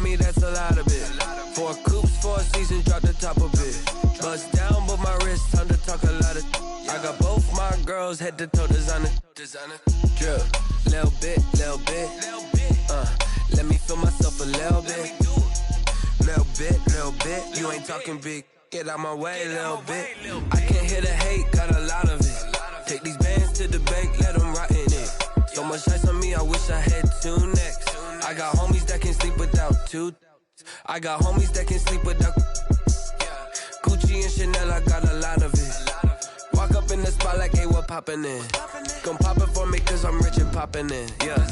on me, that's a lot of it. 4 coops, 4 seasons, drop the top of it. Bust down, but my wrist, time to talk a lot of. I got both my girls, head to toe designer. Drip, little bit. Let me feel myself a little bit. Little bit. You ain't talking big. Get out my way, little bit. I can't hear the hate, got a lot of it. Take these bands to the bank, let them rot in it. So much ice on me, I wish I had 2 necks. I got homies that can sleep without 2. I got homies that can sleep without Gucci and Chanel, I got a lot of it. Walk up in the spot like, hey, what poppin' in? Come pop it for me, cause I'm rich and poppin' in. Yeah,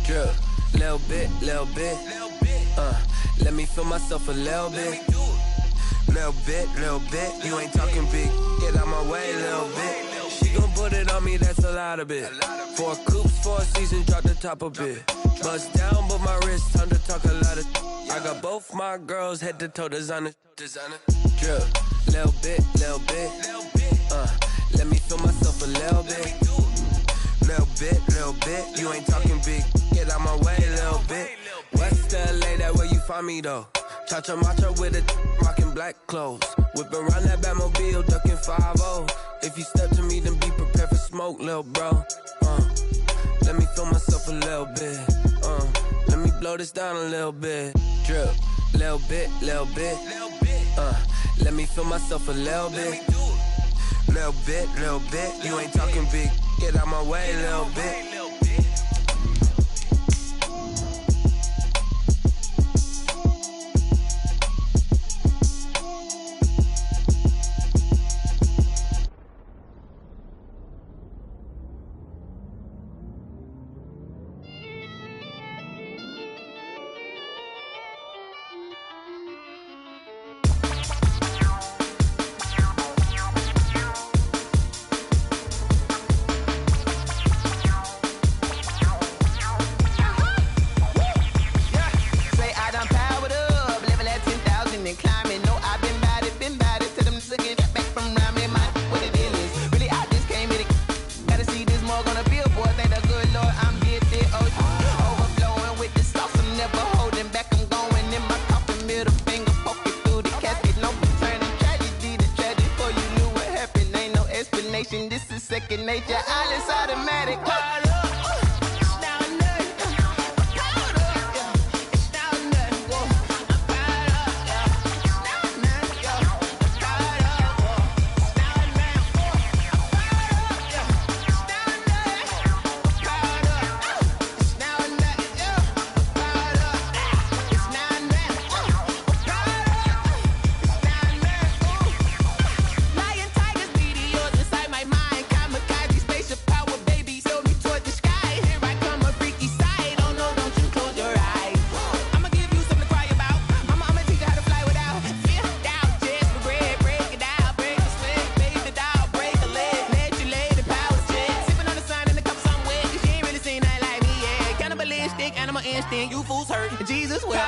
drip, little bit. Let me feel myself a little bit. Little bit. You ain't talking big. Get out my way, little bit. She gon' put it on me, that's a lot of it. 4 coops, 4 seasons, drop the top a bit. Bust down, but my wrist, time to talk a lot of. I got both my girls, head to toe designer. Drip, little bit. Let me feel myself a little bit. Little bit. You ain't talking big. Get out my way, little bit. West LA, that where you find me though. Cha-cha matcha with a rockin' black clothes. Whippin' around that Batmobile, duckin' 5-0. If you step to me, then be prepared for smoke, lil' bro. Let me feel myself a little bit. Let me blow this down a little bit. Drip, little bit. Let me feel myself a little bit. Little bit. You ain't talking big. Get out my way, little bit. This is second nature, all is automatic. You fools hurt. Jesus will.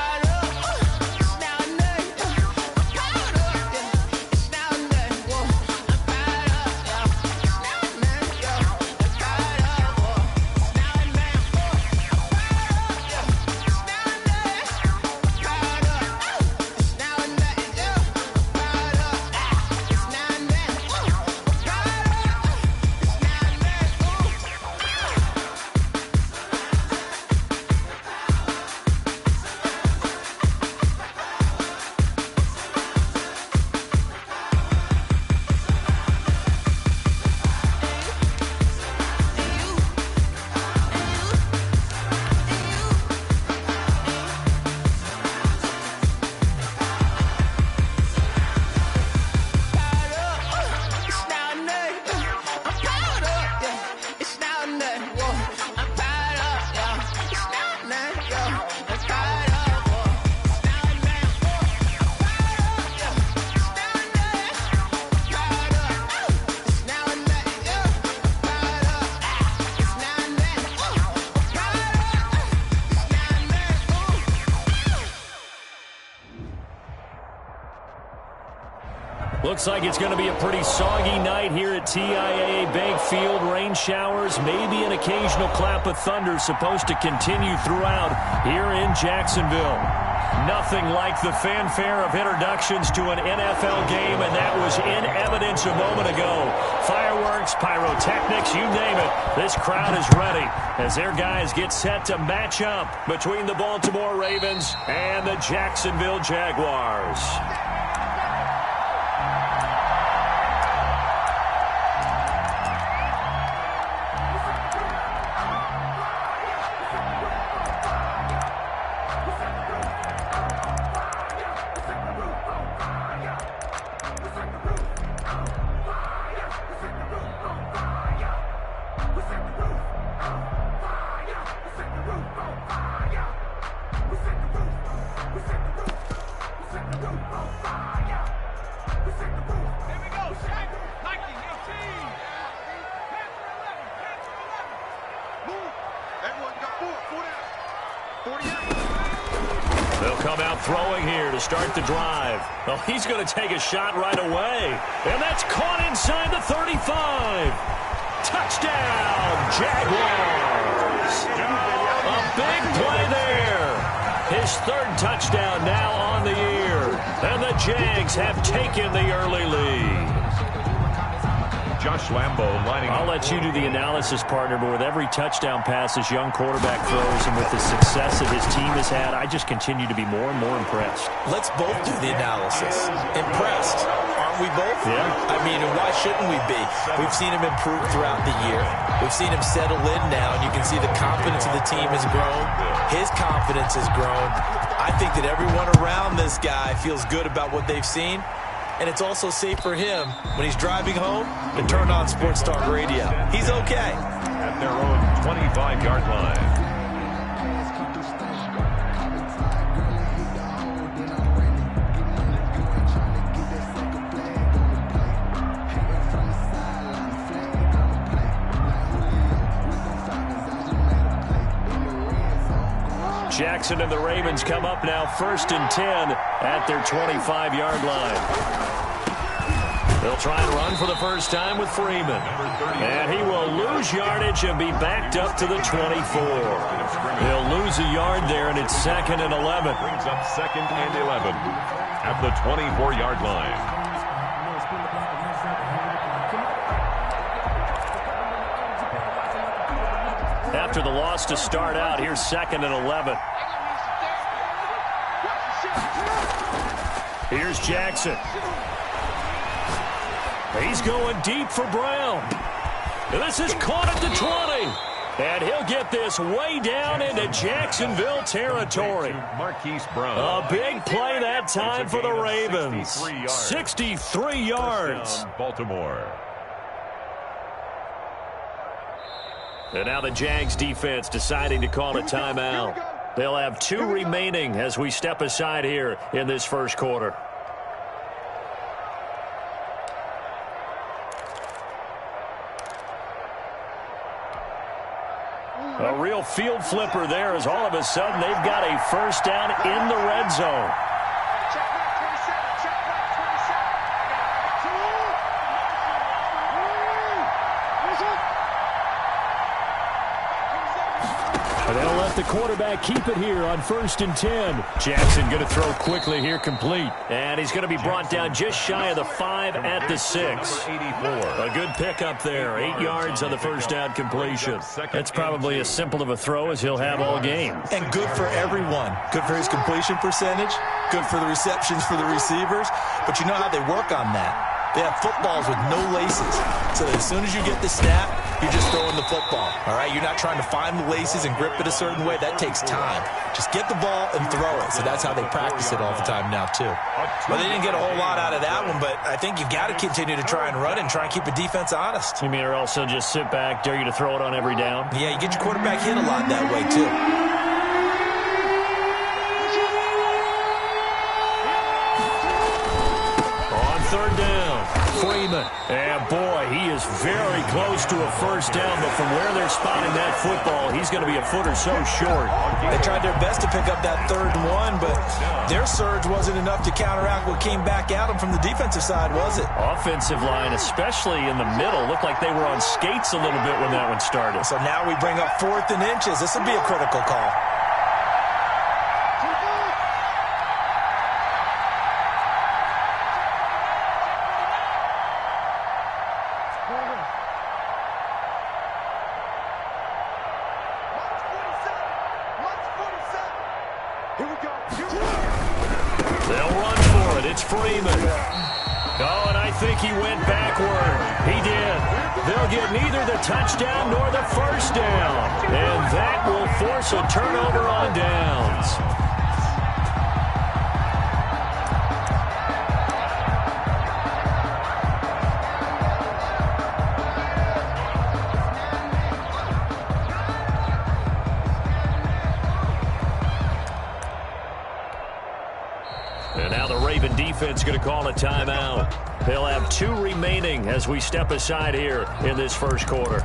Looks like it's going to be a pretty soggy night here at TIAA Bank Field. Rain showers, maybe an occasional clap of thunder supposed to continue throughout here in Jacksonville. Nothing like the fanfare of introductions to an NFL game, and that was in evidence a moment ago. Fireworks, pyrotechnics, you name it. This crowd is ready as their guys get set to match up between the Baltimore Ravens and the Jacksonville Jaguars. They'll come out throwing here to start the drive. Oh, he's going to take a shot right away. And that's caught inside the 35. Touchdown, Jaguars. A big play there. His third touchdown now on the year. And the Jags have taken the early lead. Josh Lambo lining up. I'll let you do the analysis, partner, but with every touchdown pass this young quarterback throws and with the success that his team has had, I just continue to be more and more impressed. Let's both do the analysis. Impressed. Aren't we both? Yeah. I mean, and why shouldn't we be? We've seen him improve throughout the year. We've seen him settle in now, and you can see the confidence of the team has grown. His confidence has grown. I think that everyone around this guy feels good about what they've seen. And it's also safe for him when he's driving home to turn on Sports Talk Radio. He's okay. At their own 25-yard line. Jackson and the Ravens come up now 1st and 10 at their 25-yard line. They'll try and run for the first time with Freeman. And he will lose yardage and be backed up to the 24. He'll lose a yard there, and it's 2nd and 11. Brings up 2nd and 11 at the 24-yard line. After the loss to start out, here's 2nd and 11. Here's Jackson. He's going deep for Brown. This is caught at the 20. And he'll get this way down into Jacksonville territory. Marquise Brown. A big play that time for the Ravens. 63 yards. Baltimore. And now the Jags defense deciding to call a timeout. They'll have 2 remaining as we step aside here in this first quarter. A real field flipper there as all of a sudden they've got a first down in the red zone. They'll let the quarterback keep it here on 1st and 10. Jackson going to throw quickly here, complete. And he's going to be brought down just shy of the 5 at the 6. A good pickup there. 8 yards on the first down completion. That's probably as simple of a throw as he'll have all game. And good for everyone. Good for his completion percentage. Good for the receptions for the receivers. But you know how they work on that. They have footballs with no laces. So that as soon as you get the snap, you're just throwing the football. All right? You're not trying to find the laces and grip it a certain way. That takes time. Just get the ball and throw it. So that's how they practice it all the time now, too. Well, they didn't get a whole lot out of that one, but I think you've got to continue to try and run and try and keep the defense honest. You mean or also just sit back, dare you to throw it on every down? Yeah, you get your quarterback hit a lot that way, too. On 3rd down, Freeman. And boy, he is very close to a first down, but from where they're spotting that football, he's going to be a foot or so short. They tried their best to pick up that 3rd and 1, but their surge wasn't enough to counteract what came back at them from the defensive side, was it? Offensive line, especially in the middle, looked like they were on skates a little bit when that one started. So now we bring up 4th and inches. This will be a critical call. They'll run for it. It's Freeman. Oh, and I think he went backward. He did. They'll get neither the touchdown nor the first down. And that will force a turnover on downs. And now the Raven defense going to call a timeout. They'll have 2 remaining as we step aside here in this first quarter.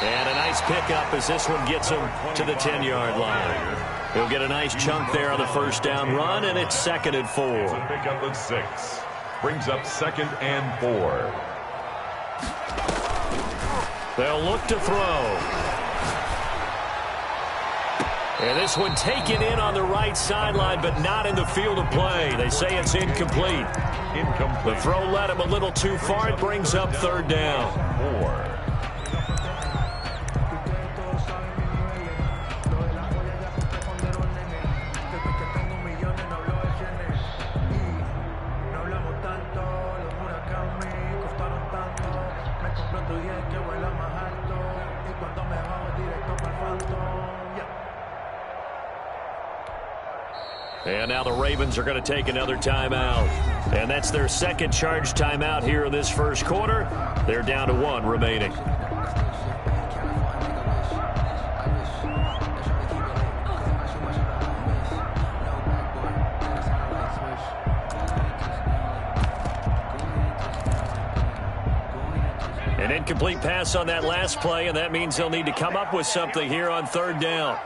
And a nice pickup as this one gets him to the 10-yard line. He'll get a nice chunk there on the first down run, and it's 2nd and 4. It's a pickup of 6. Brings up 2nd and 4. They'll look to throw. And this one taken in on the right sideline, but not in the field of play. They say it's incomplete. The throw led him a little too far. It brings up 3rd down. 4. And now the Ravens are going to take another timeout. And that's their 2nd charge timeout here in this first quarter. They're down to 1 remaining. An incomplete pass on that last play, and that means they'll need to come up with something here on 3rd down.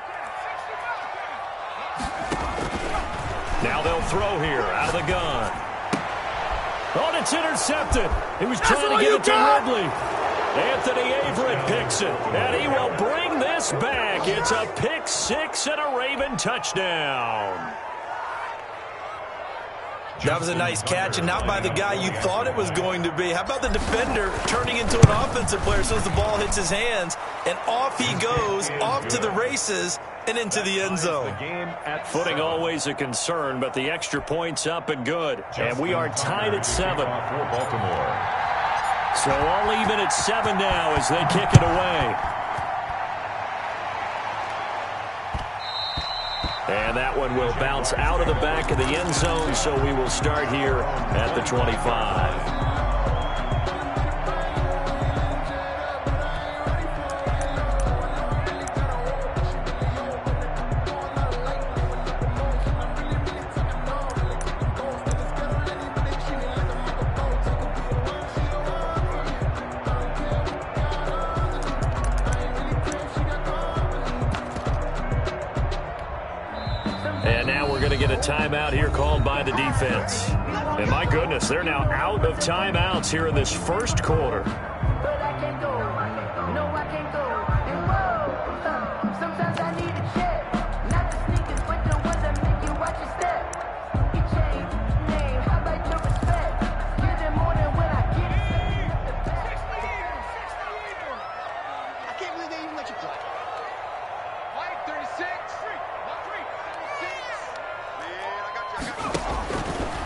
Now they'll throw here out of the gun. Oh, and it's intercepted. He was trying to get it to Ridley. Anthony Averett picks it, and he will bring this back. It's a pick 6 and a Raven touchdown. That was a nice catch, and not by the guy you thought it was going to be. How about the defender turning into an offensive player as soon as the ball hits his hands, and off he goes, off to the races, and into the end zone. Footing always a concern, but the extra point's up and good. And we are tied at 7. So all even at 7 now as they kick it away. And that one will bounce out of the back of the end zone, so we will start here at the 25. And now we're going to get a timeout here called by the defense. And my goodness, they're now out of timeouts here in this first quarter.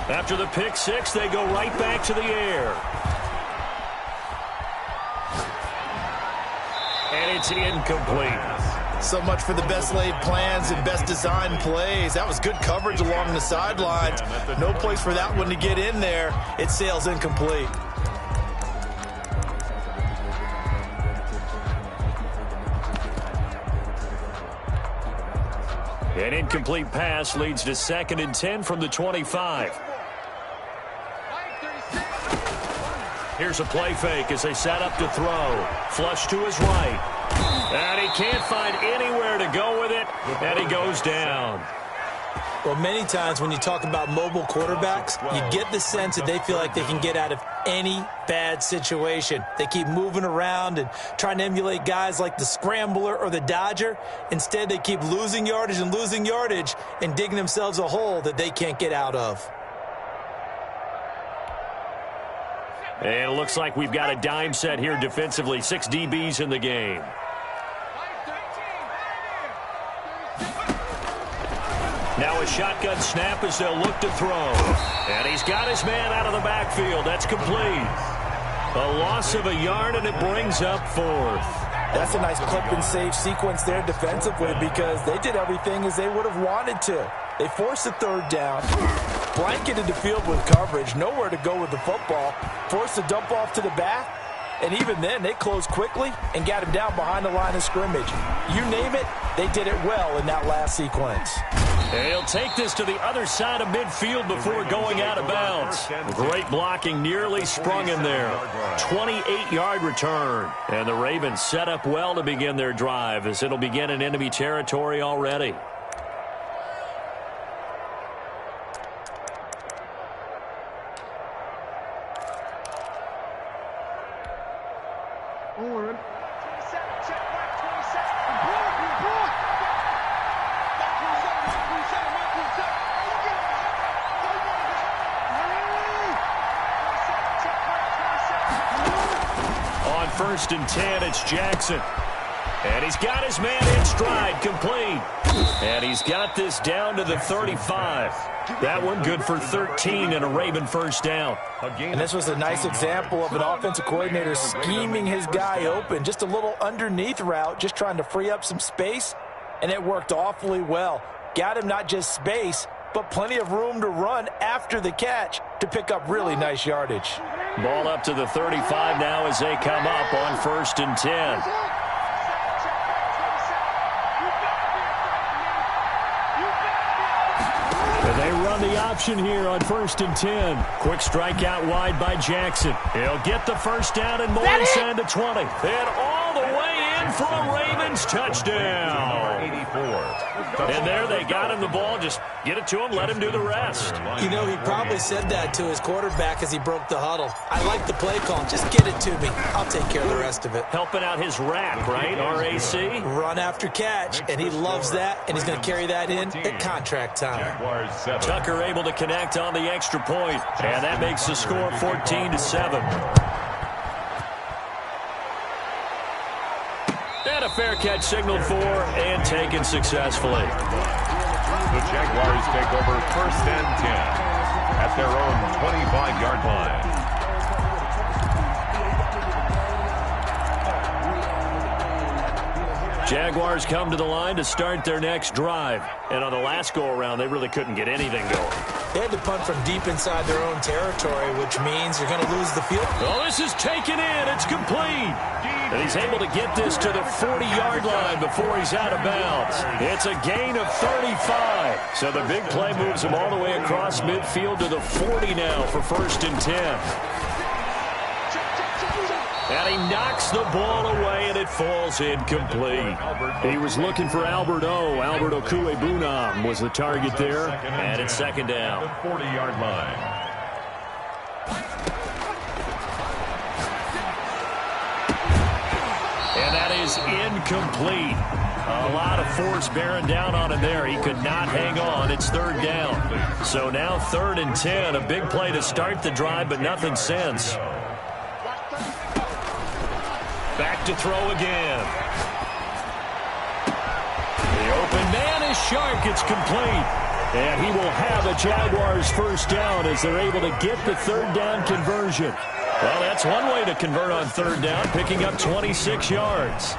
After the pick 6, they go right back to the air. And it's incomplete. So much for the best laid plans and best designed plays. That was good coverage along the sidelines. No place for that one to get in there. It sails incomplete. An incomplete pass leads to 2nd and 10 from the 25. Here's a play fake as they set up to throw. Flush to his right. And he can't find anywhere to go with it, and he goes down. Well, many times when you talk about mobile quarterbacks, you get the sense that they feel like they can get out of any bad situation. They keep moving around and trying to emulate guys like the Scrambler or the Dodger. Instead, they keep losing yardage and digging themselves a hole that they can't get out of. And it looks like we've got a dime set here defensively. 6 DBs in the game. Now a shotgun snap as they'll look to throw. And he's got his man out of the backfield. That's complete. A loss of a yard, and it brings up 4th. That's a nice clip and save sequence there defensively because they did everything as they would have wanted to. They forced the 3rd down, blanketed the field with coverage, nowhere to go with the football, forced a dump off to the back, and even then they closed quickly and got him down behind the line of scrimmage. You name it, they did it well in that last sequence. And he'll take this to the other side of midfield before going out of bounds. Great blocking, nearly sprung him there. 28-yard return. And the Ravens set up well to begin their drive as it'll begin in enemy territory already. First and 10, it's Jackson. And he's got his man in stride, complete. And he's got this down to the 35. That one good for 13 and a Raven first down. And this was a nice example of an offensive coordinator scheming his guy open. Just a little underneath route, just trying to free up some space. And it worked awfully well. Got him not just space, but plenty of room to run after the catch to pick up really nice yardage. Ball up to the 35 now as they come up on 1st and 10. And they run the option here on 1st and 10. Quick strike out wide by Jackson. He'll get the first down and more inside the 20. And all the way in for a Ravens touchdown. 84. And there they got him the ball. Just get it to him, let him do the rest. You know, he probably said that to his quarterback as he broke the huddle. I like the play call. Just get it to me. I'll take care of the rest of it. Helping out his rack, right? RAC? Run after catch, and he loves that, and he's going to carry that in at contract time. Tucker able to connect on the extra point, and that makes the score 14-7. And a fair catch signaled for and taken successfully. The Jaguars take over 1st and 10 at their own 25-yard line. Jaguars come to the line to start their next drive. And on the last go-around, they really couldn't get anything going. They had to punt from deep inside their own territory, which means you're going to lose the field. Oh, this is taken in. It's complete. And he's able to get this to the 40-yard line before he's out of bounds. It's a gain of 35. So the big play moves him all the way across midfield to the 40 now for 1st and 10. And he knocks the ball away, and it falls incomplete. He was looking for Albert O. Albert Okuebunam was the target there. And it's 2nd down. The 40-yard line. And that is incomplete. A lot of force bearing down on him there. He could not hang on. It's 3rd down. So now 3rd and 10. A big play to start the drive, but nothing since. Back to throw again. The open man is Shark. It's complete. And he will have a Jaguars first down as they're able to get the 3rd down conversion. Well, that's one way to convert on 3rd down, picking up 26 yards.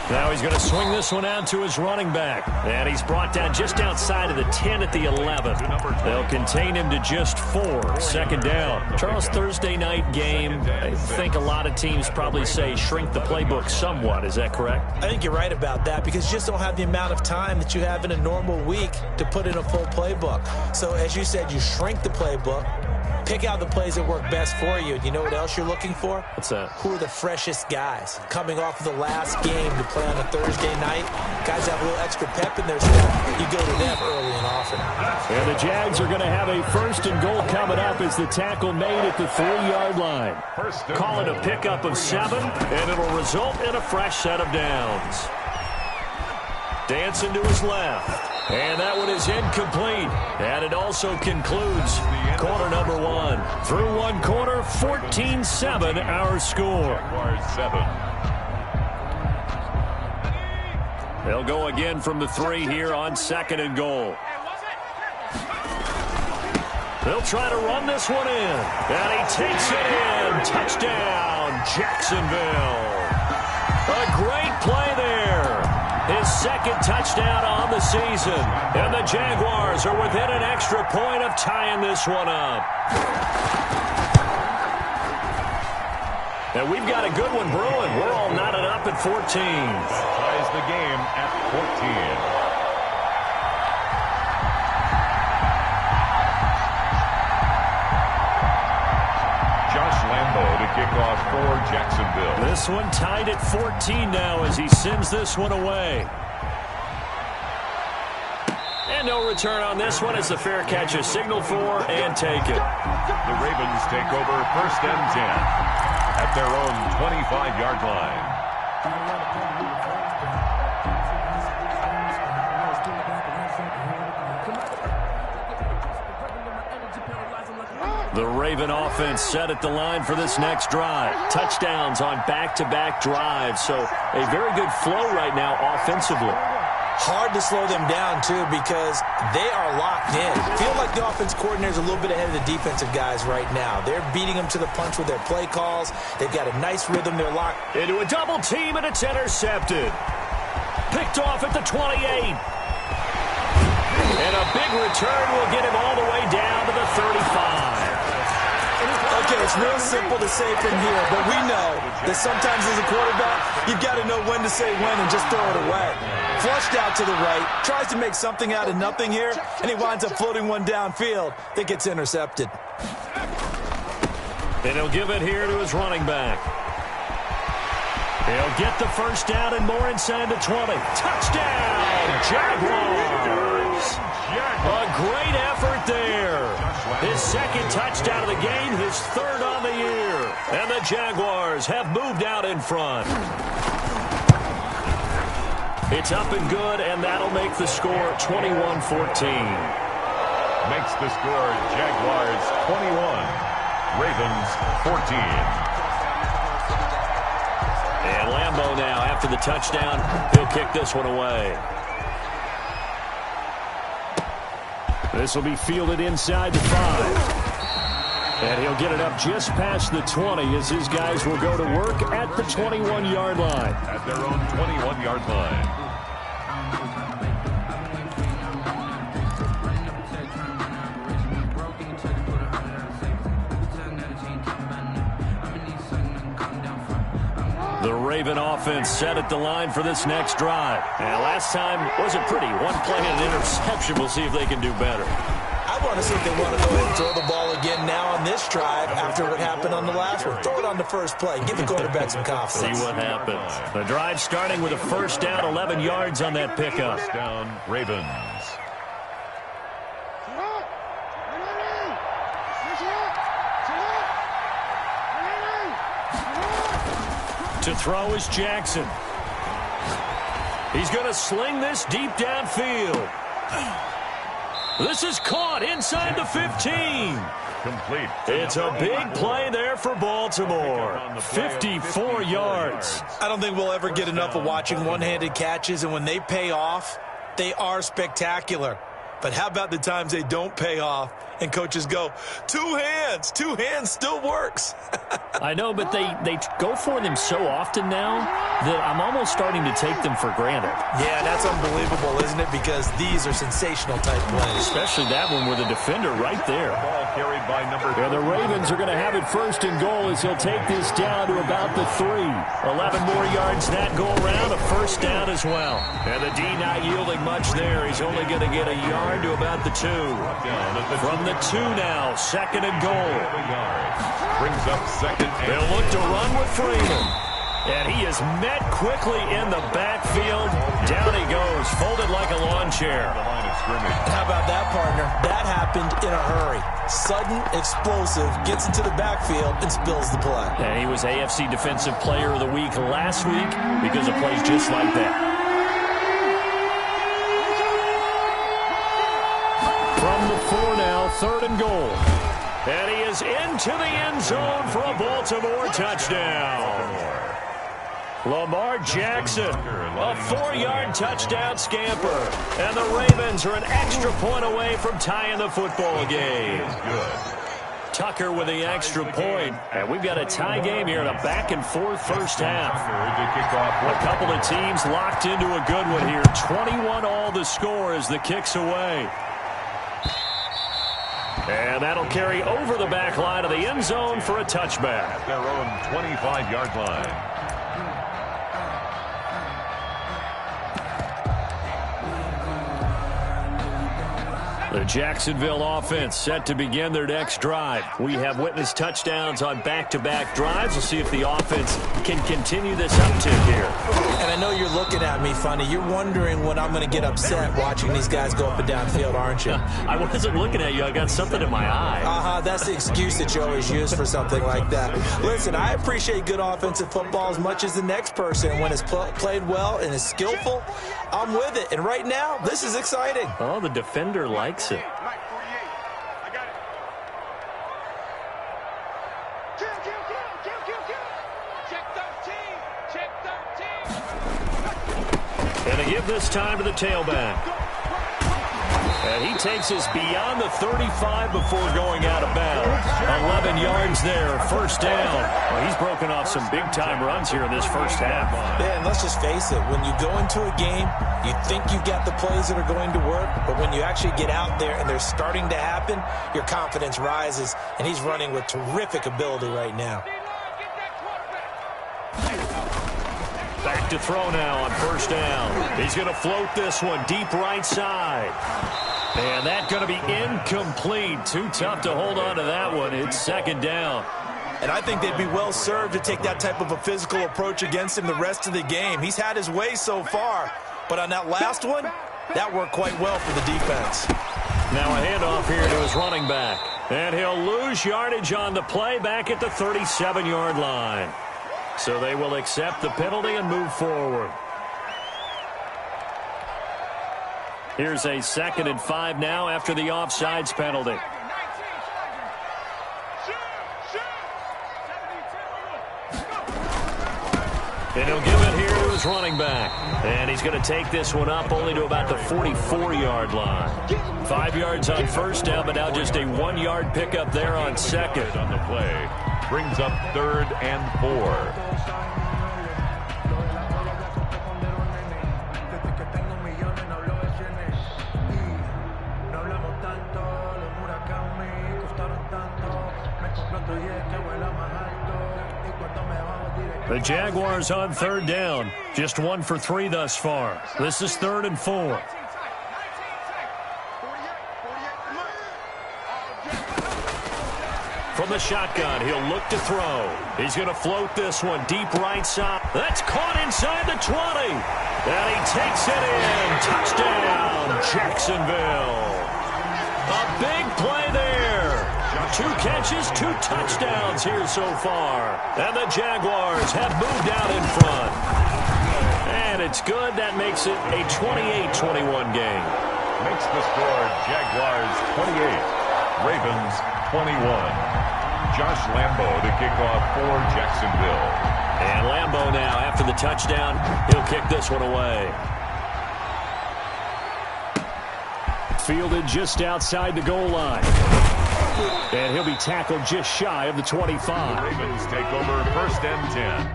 Now he's going to swing this one out to his running back. And he's brought down just outside of the 10 at the 11. They'll contain him to just 4. 2nd down. Charles, Thursday night game, I think a lot of teams probably say shrink the playbook somewhat. Is that correct? I think you're right about that because you just don't have the amount of time that you have in a normal week to put in a full playbook. So as you said, you shrink the playbook. Pick out the plays that work best for you. And you know what else you're looking for? What's that? Who are the freshest guys? Coming off of the last game to play on a Thursday night, guys have a little extra pep in their step. You go to them early and often. And the Jags are going to have a 1st and goal coming up as the tackle made at the 3-yard line. Call it a pickup of 7, and it'll result in a fresh set of downs. Dancing to his left. And that one is incomplete. And it also concludes quarter number 1. Through one quarter, 14-7 our score. They'll go again from the 3 here on 2nd and goal. They'll try to run this one in. And he takes it in. Touchdown, Jacksonville. A great play there. His 2nd touchdown on the season. And the Jaguars are within an extra point of tying this one up. And we've got a good one brewing. We're all knotted up at 14. Ties the game at 14. To kick off for Jacksonville. This one tied at 14 now as he sends this one away. And no return on this one as the fair catch is signaled for and taken. The Ravens take over 1st and 10 at their own 25-yard line. The Raven offense set at the line for this next drive. Touchdowns on back-to-back drives. So a very good flow right now offensively. Hard to slow them down, too, because they are locked in. Feel like the offense coordinator is a little bit ahead of the defensive guys right now. They're beating them to the punch with their play calls. They've got a nice rhythm. They're locked into a double team, and it's intercepted. Picked off at the 28. And a big return will get him all the way down to the 35. Okay, it's real simple to say from here, but we know that sometimes as a quarterback, you've got to know when to say when and just throw it away. Flushed out to the right, tries to make something out of nothing here, and he winds up floating one downfield that gets intercepted. And he'll give it here to his running back. He'll get the first down and more inside the 20. Touchdown, Jaguars! A great effort there. His 2nd touchdown of the game, his 3rd on the year. And the Jaguars have moved out in front. It's up and good, and that'll make the score 21-14. Makes the score Jaguars 21, Ravens 14. And Lambeau now, after the touchdown, he'll kick this one away. This will be fielded inside the 5. And he'll get it up just past the 20 as his guys will go to work at the 21-yard line. At their own 21-yard line. The Raven offense set at the line for this next drive. And last time wasn't pretty. One play and an interception. We'll see if they can do better. I want to see if they want to go ahead and throw the ball again now on this drive after what happened on the last one. Throw it on the first play. Give the quarterback some confidence. See what happens. The drive starting with a first down, 11 yards on that pickup. First down, Ravens. To throw is Jackson. He's going to sling this deep downfield. This is caught inside the 15. Complete. It's a big play there for Baltimore. 54 yards. I don't think we'll ever get enough of watching one-handed catches, and when they pay off, they are spectacular. But how about the times they don't pay off and coaches go, two hands still works. I know, but they go for them so often now that I'm almost starting to take them for granted. Yeah, that's unbelievable, isn't it? Because these are sensational type plays. Especially that one with a defender right there. Ball carried by number 3. Yeah, the Ravens are going to have it first and goal as he'll take this down to about the 3. 11 more yards that go around, a first down as well. And the D not yielding much there. He's only going to get a yard yard to about the 2. From the 2 now, second and goal. Brings up second. They'll look to run with Freeman. And he is met quickly in the backfield. Down he goes, folded like a lawn chair. How about that, partner? That happened in a hurry. Sudden, explosive, gets into the backfield and spills the play. And he was AFC Defensive Player of the Week last week because of plays just like that. From the 4 now, third and goal. And he is into the end zone for a Baltimore touchdown. Lamar Jackson, a 4-yard touchdown scamper. And the Ravens are an extra point away from tying the football game. Tucker with the extra point. And we've got a tie game here in a back-and-forth first half. A couple of teams locked into a good one here. 21-all the score as the kick's away. And that'll carry over the back line of the end zone for a touchback. At their own 25-yard line. The Jacksonville offense set to begin their next drive. We have witnessed touchdowns on back-to-back drives. We'll see if the offense can continue this uptick here. And I know you're looking at me funny. You're wondering when I'm going to get upset watching these guys go up and down field, aren't you? I wasn't looking at you. I got something in my eye. That's the excuse that you always use for something like that. Listen, I appreciate good offensive football as much as the next person. When it's played well and is skillful, I'm with it. And right now, this is exciting. Oh, the defender likes it. And they give this time to the tailback. And he takes us beyond the 35 before going out of bounds. 11 yards there, first down. Well, he's broken off some big-time runs here in this first half. Yeah, and let's just face it. When you go into a game, you think you've got the plays that are going to work, but when you actually get out there and they're starting to happen, your confidence rises, and he's running with terrific ability right now. Back to throw now on first down. He's going to float this one deep right side. And that's going to be incomplete. Too tough to hold on to that one. It's second down. And I think they'd be well served to take that type of a physical approach against him the rest of the game. He's had his way so far, but on that last one, that worked quite well for the defense. Now a handoff here to his running back. And he'll lose yardage on the play back at the 37-yard line. So they will accept the penalty and move forward. Here's a 2nd and 5 now after the offsides penalty. And he'll give it here to his running back. And he's going to take this one up only to about the 44-yard line. 5 yards on first down, but now just a 1-yard pickup there on second. On the play. Brings up 3rd and 4. The Jaguars on 3rd down. Just 1 for 3 thus far. This is 3rd and 4. From the shotgun, he'll look to throw. He's going to float this one deep right side. That's caught inside the 20. And he takes it in. Touchdown, Jacksonville. A big play there. 2 catches, 2 touchdowns here so far. And the Jaguars have moved out in front. And it's good. That makes it a 28-21 game. Makes the score Jaguars 28, Ravens 21. Josh Lambo to kick off for Jacksonville. And Lambo now, after the touchdown, he'll kick this one away. Fielded just outside the goal line. And he'll be tackled just shy of the 25. Ravens take over 1st and 10.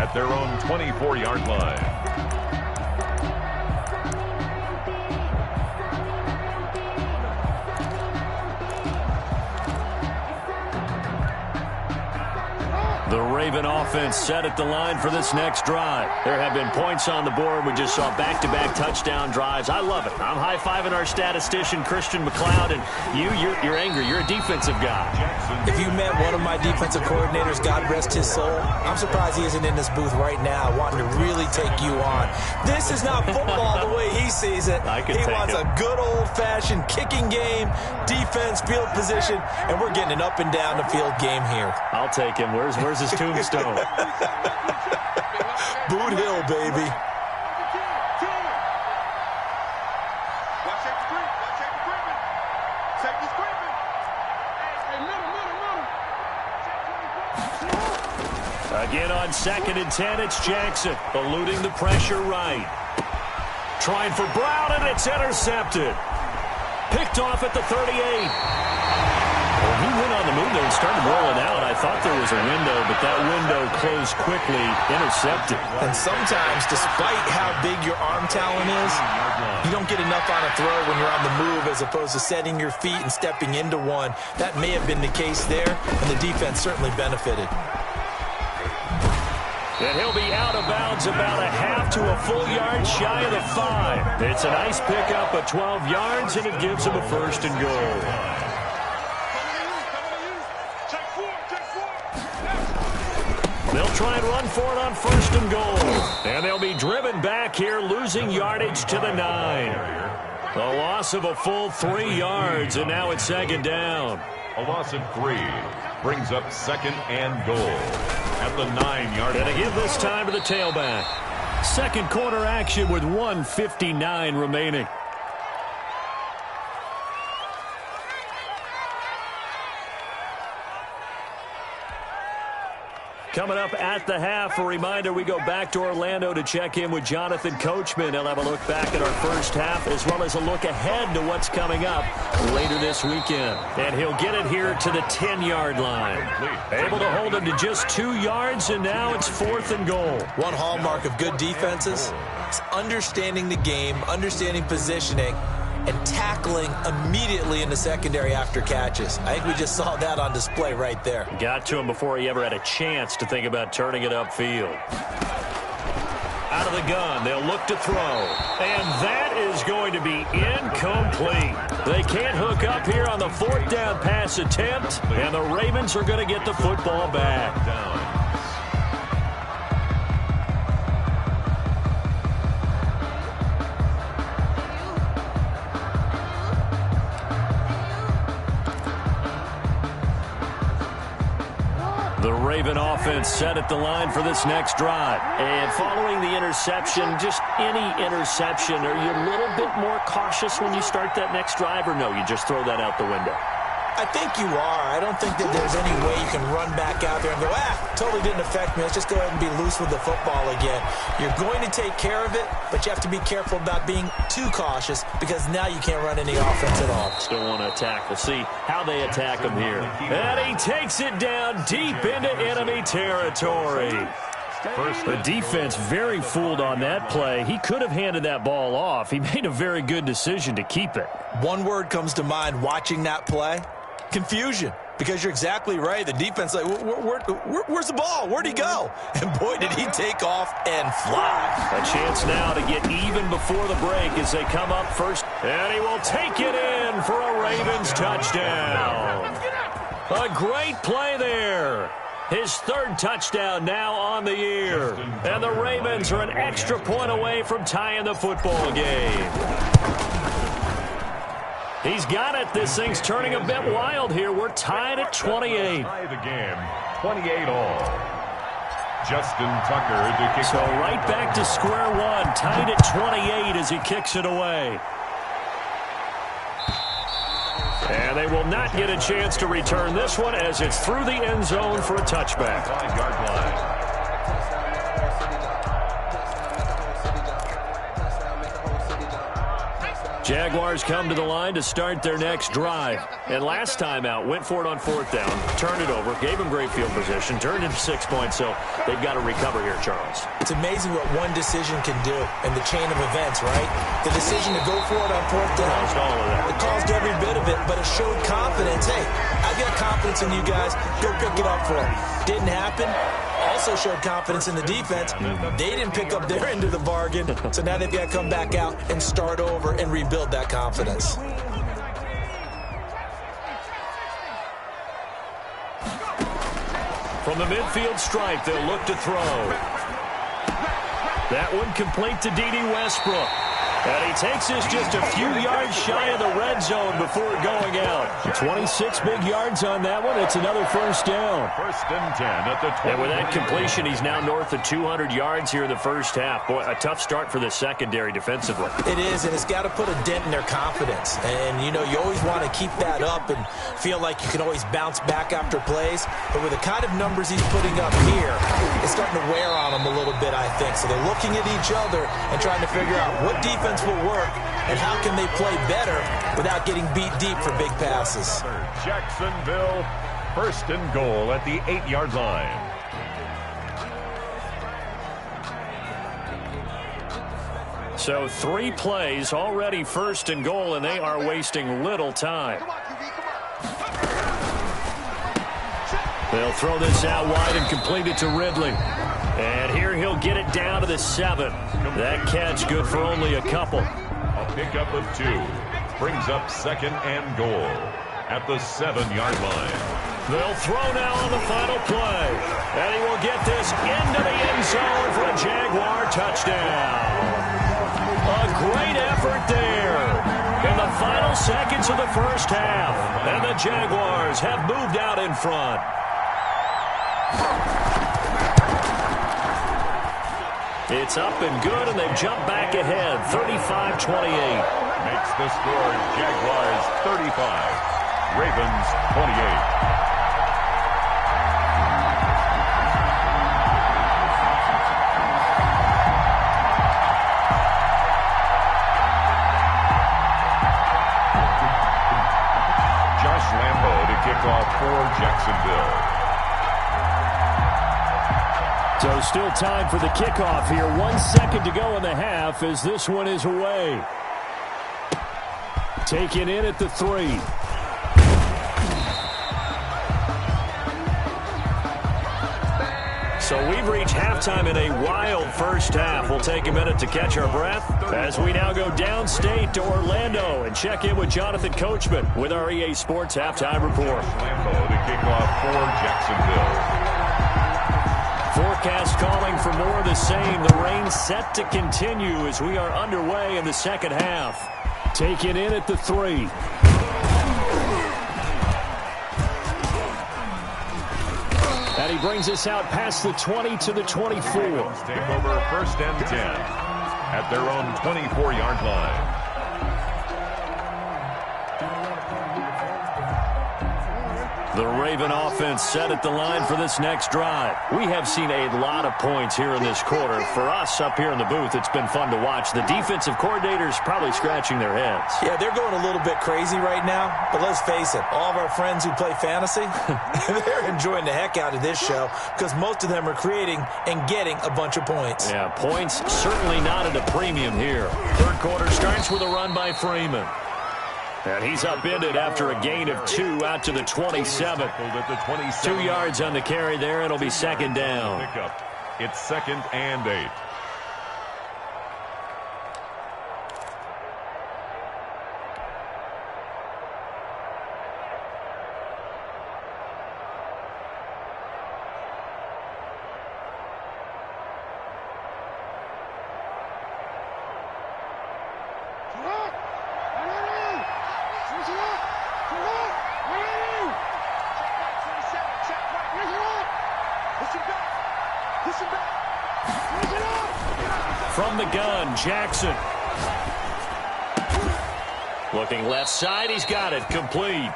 at their own 24-yard line. The Raven offense set at the line for this next drive. There have been points on the board. We just saw back-to-back touchdown drives. I love it. I'm high-fiving our statistician, Christian McLeod, and you're angry. You're a defensive guy. If you met one of my defensive coordinators, God rest his soul, I'm surprised he isn't in this booth right now wanting to really take you on. This is not football the way he sees it. He wants a good old-fashioned kicking game, defense, field position, and we're getting an up-and-down-the-field game here. I'll take him. Where's his tombstone? Boot Hill, baby. Again on 2nd and 10, it's Jackson, eluding the pressure right. Trying for Brown, and it's intercepted. Picked off at the 38. Well, he went on the move there and started rolling out. I thought there was a window, but that window closed quickly, intercepted. And sometimes, despite how big your arm talent is, you don't get enough on a throw when you're on the move as opposed to setting your feet and stepping into one. That may have been the case there, and the defense certainly benefited. And he'll be out of bounds about a half to a full yard shy of the 5. It's a nice pickup of 12 yards, and it gives him a 1st and goal. They'll try and run for it on 1st and goal. And they'll be driven back here, losing yardage to the 9. A loss of a full 3 yards, and now it's 2nd down. A loss of 3 brings up 2nd and goal at the 9-yard line. And again this time to the tailback. Second quarter action with 1:59 remaining. Coming up at the half, a reminder, we go back to Orlando to check in with Jonathan Coachman. He'll have a look back at our first half as well as a look ahead to what's coming up later this weekend. And he'll get it here to the 10-yard line. Able to hold him to just 2 yards, and now it's 4th and goal. One hallmark of good defenses is understanding the game, understanding positioning, and tackling immediately in the secondary after catches. I think we just saw that on display right there. Got to him before he ever had a chance to think about turning it upfield. Out of the gun, they'll look to throw. And that is going to be incomplete. They can't hook up here on the 4th down pass attempt, and the Ravens are going to get the football back. The Raven offense set at the line for this next drive. And following the interception, just any interception, are you a little bit more cautious when you start that next drive, or no, you just throw that out the window? I think you are. I don't think that there's any way you can run back out there and go, totally didn't affect me. Let's just go ahead and be loose with the football again. You're going to take care of it, but you have to be careful about being too cautious because now you can't run any offense at all. Still want to attack. We'll see how they attack him here. And he takes it down deep into enemy territory. The defense very fooled on that play. He could have handed that ball off. He made a very good decision to keep it. One word comes to mind watching that play. Confusion, because you're exactly right. The defense, like, where's the ball? Where'd he go? And boy, did he take off and fly. A chance now to get even before the break as they come up first. And he will take it in for a Ravens touchdown. A great play there. His 3rd touchdown now on the year. And the Ravens are an extra point away from tying the football game. He's got it. This thing's turning a bit wild here. We're tied at 28. Tie the game, 28 all. Justin Tucker to kick So right back to square one, tied at 28 as he kicks it away. And they will not get a chance to return this one as it's through the end zone for a touchback. 5-yard line. Jaguars come to the line to start their next drive. And last time out, went for it on 4th down, turned it over, gave them great field position, turned into 6 points, so they've got to recover here, Charles. It's amazing what one decision can do in the chain of events, right? The decision to go for it on 4th down. Caused all of that. It caused every bit of it, but it showed confidence. Hey, I've got confidence in you guys. Go pick it up for them. Didn't happen. Also showed confidence in the defense. They didn't pick up their end of the bargain, so now they've got to come back out and start over and rebuild that confidence. From the midfield stripe, they'll look to throw. That one complete to D.D. Westbrook. And he takes this just a few yards shy of the red zone before going out. 26 big yards on that one. It's another first down. 1st and 10 at the 20. And with that completion, he's now north of 200 yards here in the first half. Boy, a tough start for the secondary defensively. It is, and it's got to put a dent in their confidence. And, you know, you always want to keep that up and feel like you can always bounce back after plays. But with the kind of numbers he's putting up here, it's starting to wear on them a little bit, I think. So they're looking at each other and trying to figure out what defense will work and how can they play better without getting beat deep for big passes. Jacksonville, 1st and goal at the 8-yard line. So 3 plays already 1st and goal, and they are wasting little time. They'll throw this out wide and complete it to Ridley. And here he'll get it down to the 7. That catch good for only a couple. A pickup of 2. Brings up 2nd and goal at the 7-yard line. They'll throw now on the final play. And he will get this into the end zone for a Jaguar touchdown. A great effort there in the final seconds of the first half. And the Jaguars have moved out in front. It's up and good, and they've jumped back ahead, 35-28. Makes the score Jaguars 35, Ravens 28. Josh Lambo to kick off for Jacksonville. So still time for the kickoff here. 1 second to go in the half as this one is away. Taken in at the 3. So we've reached halftime in a wild first half. We'll take a minute to catch our breath as we now go downstate to Orlando and check in with Jonathan Coachman with our EA Sports Halftime Report. Lambo to kick off for Jacksonville. Forecast calling for more of the same. The rain set to continue as we are underway in the second half. Taken in at the 3. And he brings us out past the 20 to the 24. Take over 1st and 10 at their own 24-yard line. The Raven offense set at the line for this next drive. We have seen a lot of points here in this quarter. For us up here in the booth, it's been fun to watch. The defensive coordinators probably scratching their heads. Yeah, they're going a little bit crazy right now, but let's face it, all of our friends who play fantasy, they're enjoying the heck out of this show because most of them are creating and getting a bunch of points. Yeah, points certainly not at a premium here. 3rd quarter starts with a run by Freeman. And he's upended after a gain of 2 out to the 27. 2 yards on the carry there. It'll be 2nd down. It's 2nd and 8. From the gun, Jackson. Looking left side, he's got it, complete.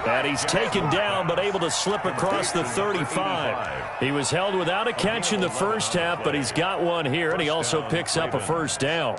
And he's taken down, but able to slip across the 35. He was held without a catch in the first half, but he's got one here, and he also picks up a first down.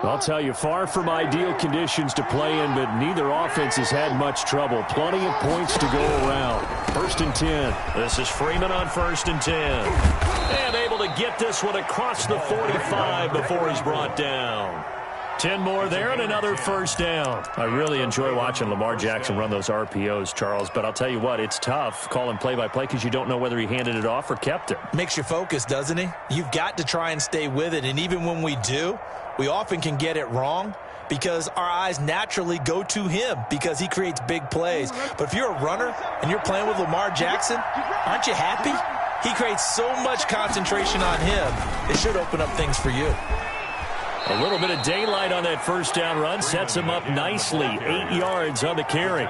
I'll tell you, far from ideal conditions to play in, but neither offense has had much trouble. Plenty of points to go around. 1st and 10. This is Freeman on 1st and 10. And able to get this one across the 45 before he's brought down. 10 more there and another 1st down. I really enjoy watching Lamar Jackson run those RPOs, Charles, but I'll tell you what, it's tough calling play-by-play because you don't know whether he handed it off or kept it. Makes you focus, doesn't he? You've got to try and stay with it, and even when we do, we often can get it wrong because our eyes naturally go to him because he creates big plays. But if you're a runner and you're playing with Lamar Jackson, aren't you happy? He creates so much concentration on him, it should open up things for you. A little bit of daylight on that 1st down run sets him up nicely. 8 yards on the carry.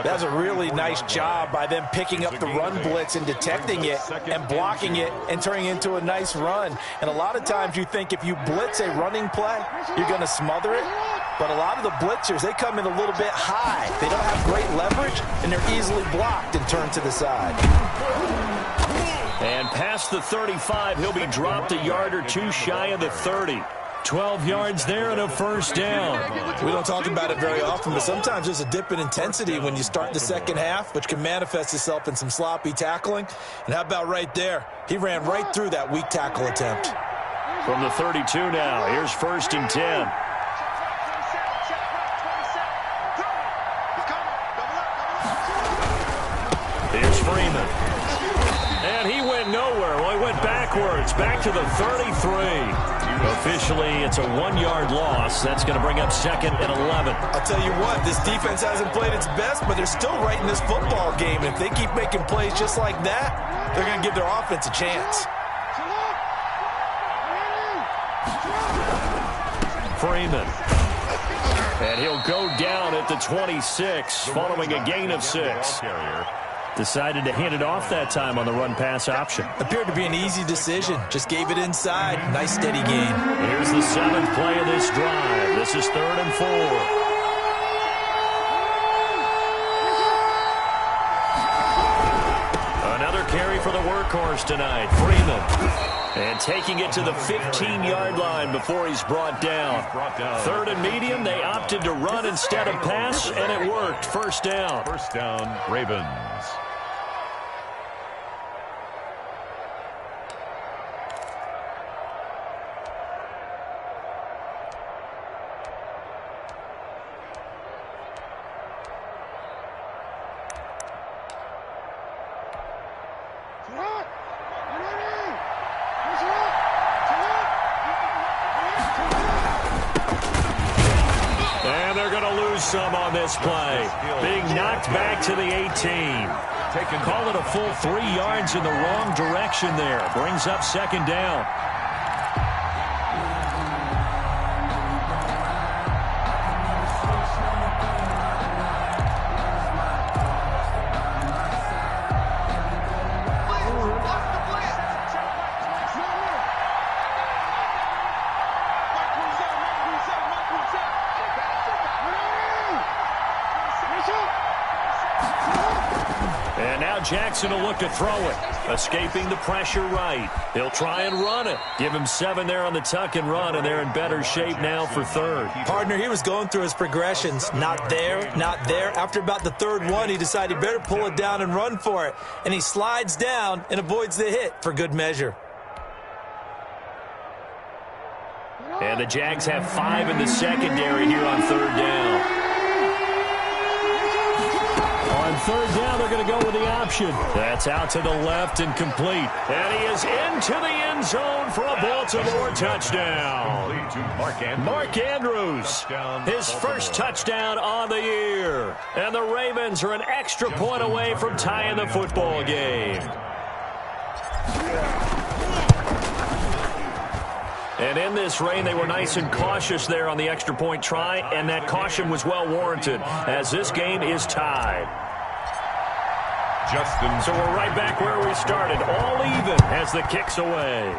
That's a really nice job by them picking up the run blitz and detecting it and blocking it and turning it into a nice run. And a lot of times you think if you blitz a running play, you're going to smother it. But a lot of the blitzers, they come in a little bit high. They don't have great leverage, and they're easily blocked and turned to the side. And past the 35, he'll be dropped a yard or two shy of the 30. 12 yards there and a 1st down. We don't talk about it very often, but sometimes there's a dip in intensity when you start the second half, which can manifest itself in some sloppy tackling. And how about right there? He ran right through that weak tackle attempt. From the 32 now, here's 1st and 10. Here's Freeman. And he went nowhere. Well, he went backwards, back to the 33. Officially, it's a 1-yard loss. That's going to bring up 2nd and 11. I'll tell you what, this defense hasn't played its best, but they're still right in this football game. And if they keep making plays just like that, they're going to give their offense a chance. Freeman. And he'll go down at the 26 following a gain of 6. Decided to hand it off that time on the run-pass option. Appeared to be an easy decision. Just gave it inside. Nice, steady gain. Here's the 7th play of this drive. This is 3rd and 4. Another carry for the workhorse tonight. Freeman. And taking it to the 15-yard line before he's brought down. 3rd and medium. They opted to run instead of pass, and it worked. 1st down. 1st down, Ravens. Some on this play. Being knocked back to the 18. Call it a full 3 yards in the wrong direction there. Brings up 2nd down. Jackson will look to throw it. Escaping the pressure right. He'll try and run it. Give him 7 there on the tuck and run, and they're in better shape now for 3rd. Partner, he was going through his progressions. Not there, not there. After about the 3rd one, he decided he better pull it down and run for it. And he slides down and avoids the hit for good measure. And the Jags have 5 in the secondary here on 3rd down. On 3rd down, they're going to go with the option. That's out to the left and complete. And he is into the end zone for a Baltimore touchdown. Mark Andrews, his first touchdown on the year. And the Ravens are an extra point away from tying the football game. And in this rain, they were nice and cautious there on the extra point try, and that caution was well warranted as this game is tied. So we're right back where we started, all even as the kick's away.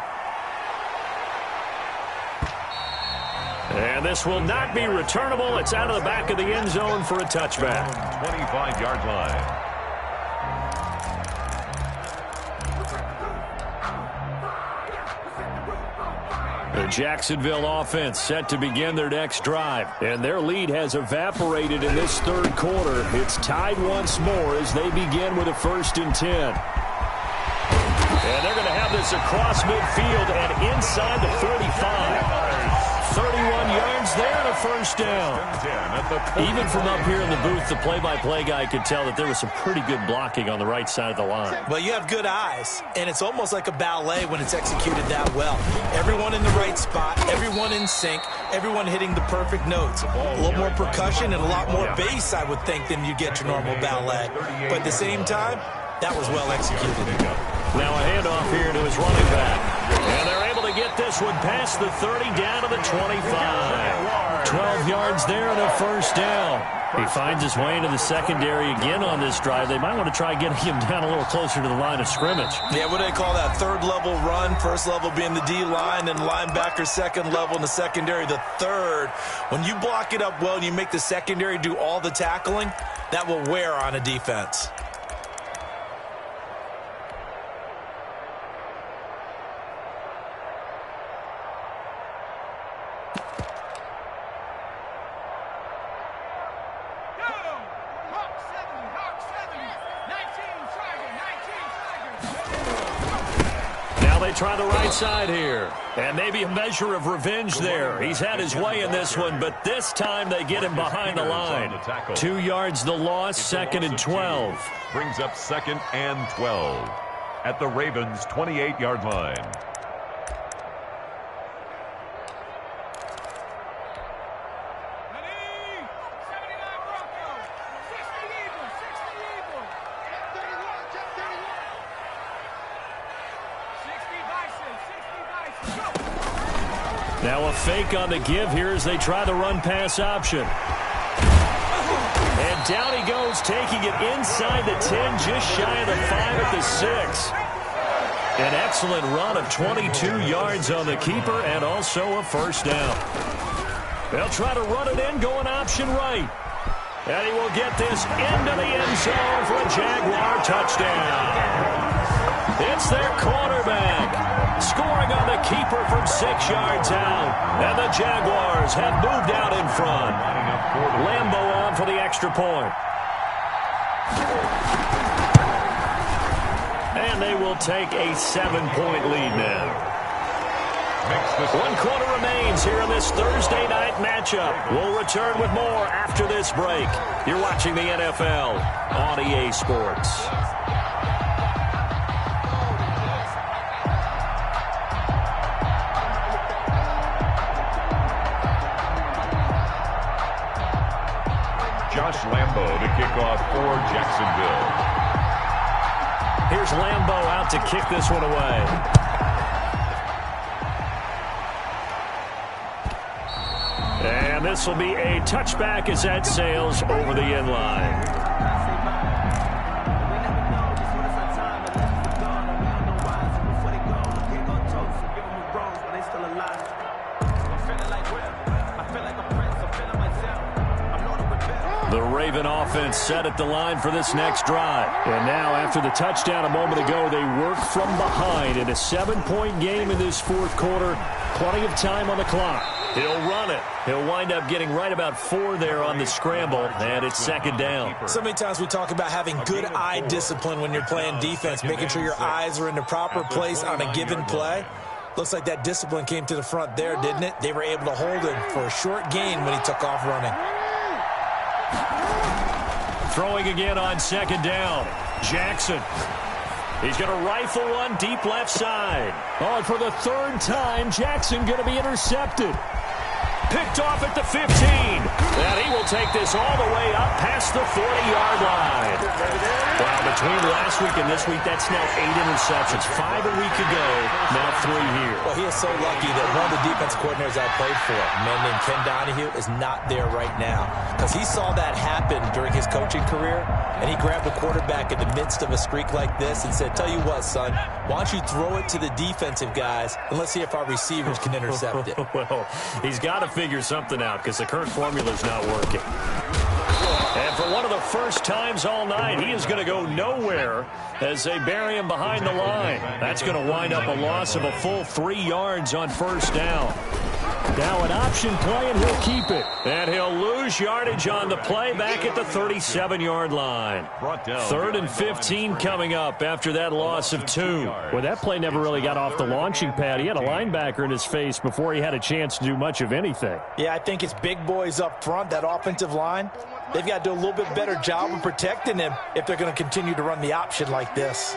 And this will not be returnable. It's out of the back of the end zone for a touchback. 25-yard line. The Jacksonville offense set to begin their next drive. And their lead has evaporated in this third quarter. It's tied once more as they begin with a 1st and 10. And they're going to have this across midfield and inside the 35. 31 yards there and a 1st down. Even from up here in the booth, the play-by-play guy could tell that there was some pretty good blocking on the right side of the line. Well, you have good eyes, and it's almost like a ballet when it's executed that well. Everyone in the right spot, everyone in sync, everyone hitting the perfect notes. A little more percussion and a lot more bass, I would think, than you get your normal ballet. But at the same time, that was well executed. Now a handoff here to his running back. And they're able to get this one past the 30 down to the 25. 12 yards there and a 1st down. He finds his way into the secondary again on this drive. They might want to try getting him down a little closer to the line of scrimmage. Yeah, what do they call that? 3rd level run. 1st level being the D-line, and linebacker 2nd level in the secondary, the 3rd. When you block it up well and you make the secondary do all the tackling, that will wear on a defense. Try the right side here. And maybe a measure of revenge there. He's had his way in this one, but this time they get him behind the line. 2 yards the loss, 2nd and 12. Brings up 2nd and 12 at the Ravens' 28-yard line. Now a fake on the give here as they try the run-pass option. And down he goes, taking it inside the 10, just shy of the 5 at the 6. An excellent run of 22 yards on the keeper and also a 1st down. They'll try to run it in, going option right. And he will get this into the end zone for a Jaguar touchdown. It's their quarterback scoring on the keeper from 6 yards out. And the Jaguars have moved out in front. Lambeau on for the extra point. And they will take a 7-point lead now. 1 quarter remains here in this Thursday night matchup. We'll return with more after this break. You're watching the NFL on EA Sports. Josh Lambeau to kick off for Jacksonville. Here's Lambeau out to kick this one away. And this will be a touchback as that sails over the end line. The Raven offense set at the line for this next drive. And now, after the touchdown a moment ago, they work from behind in a 7-point game in this 4th quarter. Plenty of time on the clock. He'll run it. He'll wind up getting right about 4 there on the scramble, and it's 2nd down. So many times we talk about having good eye discipline when you're playing defense, making sure your eyes are in the proper place on a given play. Looks like that discipline came to the front there, didn't it? They were able to hold him for a short gain when he took off running. Throwing again on 2nd down. Jackson. He's going to rifle one deep left side. Oh, and for the 3rd time, Jackson going to be intercepted. Picked off at the 15. And he will take this all the way up past the 40-yard line. Well, between last week and this week, that's now 8 interceptions. 5 a week ago, now 3 here. Well, he is so lucky that one of the defense coordinators I played for, a man named Ken Donahue, is not there right now. Because he saw that happen during his coaching career, and he grabbed the quarterback in the midst of a streak like this and said, tell you what, son, why don't you throw it to the defensive guys, and let's see if our receivers can intercept it. Well, he's got to figure something out because the current formula is not working. And for one of the first times all night, he is going to go nowhere as they bury him behind the line. That's going to wind up a loss of a full 3 yards on first down. Now an option play, and he'll keep it. And he'll lose yardage on the play back at the 37-yard line. 3rd and 15 coming up after that loss of 2. Well, that play never really got off the launching pad. He had a linebacker in his face before he had a chance to do much of anything. Yeah, I think it's big boys up front, that offensive line. They've got to do a little bit better job of protecting him if they're going to continue to run the option like this.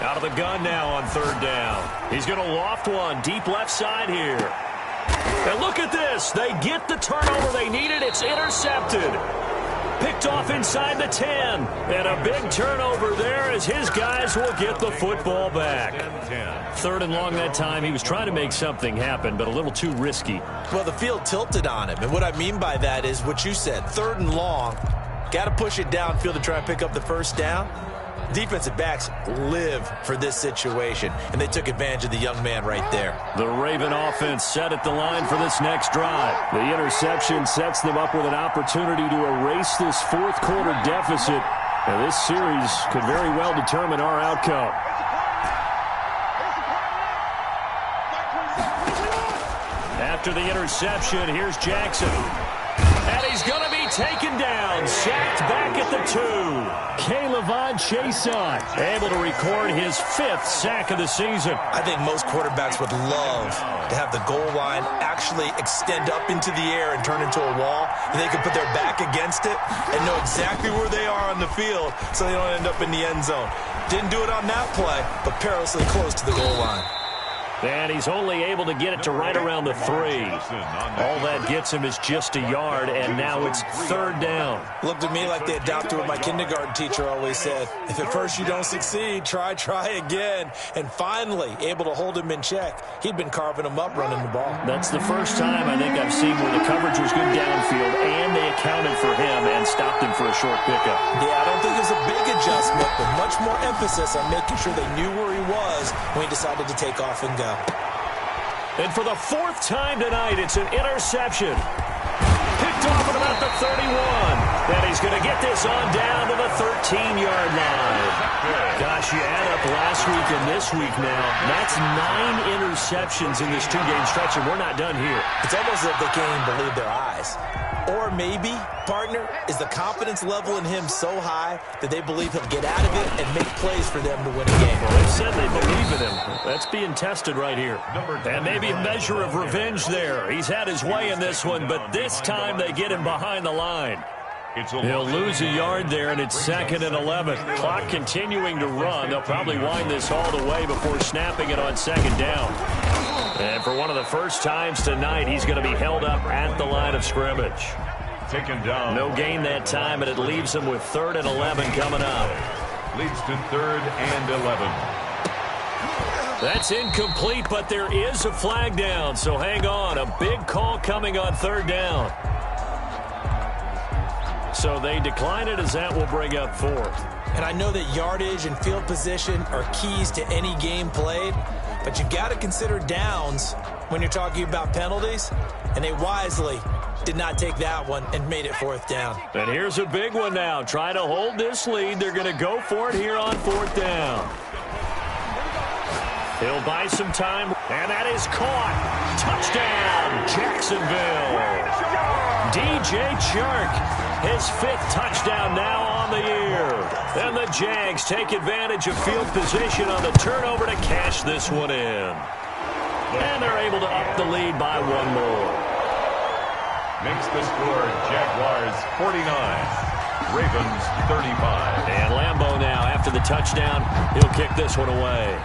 Out of the gun now on 3rd down. He's going to loft one deep left side here. And look at this. They get the turnover they needed. It's intercepted. Picked off inside the 10. And a big turnover there as his guys will get the football back. 3rd and long that time. He was trying to make something happen, but a little too risky. Well, the field tilted on him. And what I mean by that is what you said. 3rd and long. Got to push it downfield to try and pick up the first down. Defensive backs live for this situation, and they took advantage of the young man right there. The Raven offense set at the line for this next drive. The interception sets them up with an opportunity to erase this 4th quarter deficit. And this series could very well determine our outcome. After the interception, here's Jackson. And he's going to be taken down, sacked back at the 2. K'Lavon Chason able to record his 5th sack of the season. I think most quarterbacks would love to have the goal line actually extend up into the air and turn into a wall, and they can put their back against it and know exactly where they are on the field so they don't end up in the end zone. Didn't do it on that play, but perilously close to the goal line. And he's only able to get it to right around the 3. All that gets him is just a yard, and now it's 3rd down. Looked to me like they adopted what my kindergarten teacher always said. If at first you don't succeed, try again. And finally, able to hold him in check. He'd been carving him up running the ball. That's the first time I think I've seen where the coverage was good downfield, and they accounted for him and stopped him for a short pickup. Yeah, I don't think it was a big adjustment, but much more emphasis on making sure they knew where he was when he decided to take off and go. And for the 4th time tonight, it's an interception. Picked off at about the 31. And he's going to get this on down to the 13-yard line. Gosh, you add up last week and this week now. That's 9 interceptions in this 2-game stretch, and we're not done here. It's almost as if they can't even believe their eyes. Or maybe, partner, is the confidence level in him so high that they believe he'll get out of it and make plays for them to win a game. Well, they said they believe in him. That's being tested right here. And maybe a measure of revenge there. He's had his way in this one, but this time they get him behind the line. He'll lose a yard there, and it's 2nd and 11. Clock continuing to run. They'll probably wind this all the way before snapping it on 2nd down. And for one of the first times tonight, he's going to be held up at the line of scrimmage. Taken down. No gain that time, and it leaves him with 3rd and 11 coming up. Leads to 3rd and 11. That's incomplete, but there is a flag down, so hang on. A big call coming on 3rd down. So they decline it as that will bring up 4th. And I know that yardage and field position are keys to any game played, but you've got to consider downs when you're talking about penalties, and they wisely did not take that one and made it 4th down. And here's a big one now. Try to hold this lead. They're going to go for it here on 4th down. He'll buy some time, and that is caught. Touchdown, Jacksonville. DJ Chark, his 5th touchdown now on the year. And the Jags take advantage of field position on the turnover to cash this one in. And they're able to up the lead by 1 more. Makes the score Jaguars 49, Ravens 35. And Lambeau now, after the touchdown, he'll kick this one away.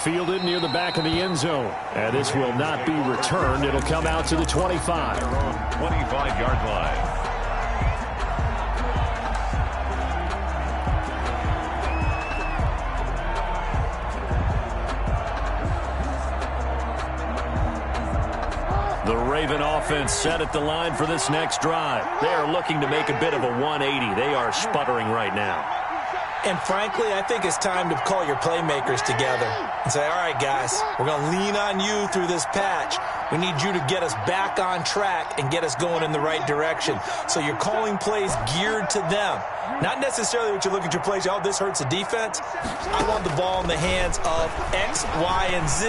Fielded near the back of the end zone. And this will not be returned. It'll come out to the 25. 25-yard line. The Raven offense set at the line for this next drive. They are looking to make a bit of a 180. They are sputtering right now. And frankly, I think it's time to call your playmakers together and say, all right, guys, we're going to lean on you through this patch. We need you to get us back on track and get us going in the right direction. So you're calling plays geared to them. Not necessarily what you look at your plays, oh, this hurts the defense. I want the ball in the hands of X, Y, and Z.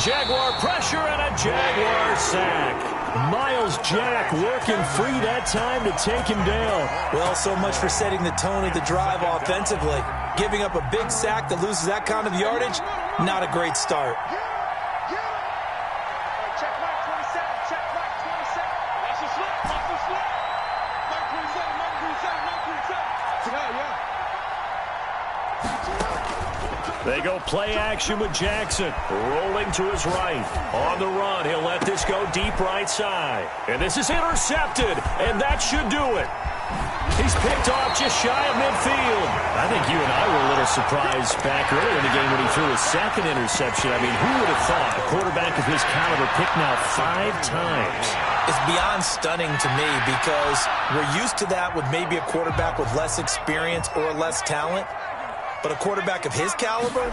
Jaguar pressure and a Jaguar sack. Miles Jack working free that time to take him down. Well, so much for setting the tone of the drive offensively. Giving up a big sack that loses that kind of yardage, not a great start. They go play action with Jackson, rolling to his right. On the run, he'll let this go deep right side. And this is intercepted, and that should do it. He's picked off just shy of midfield. I think you and I were a little surprised back earlier in the game when he threw his second interception. I mean, who would have thought a quarterback of his caliber picked now 5 times? It's beyond stunning to me because we're used to that with maybe a quarterback with less experience or less talent. But a quarterback of his caliber,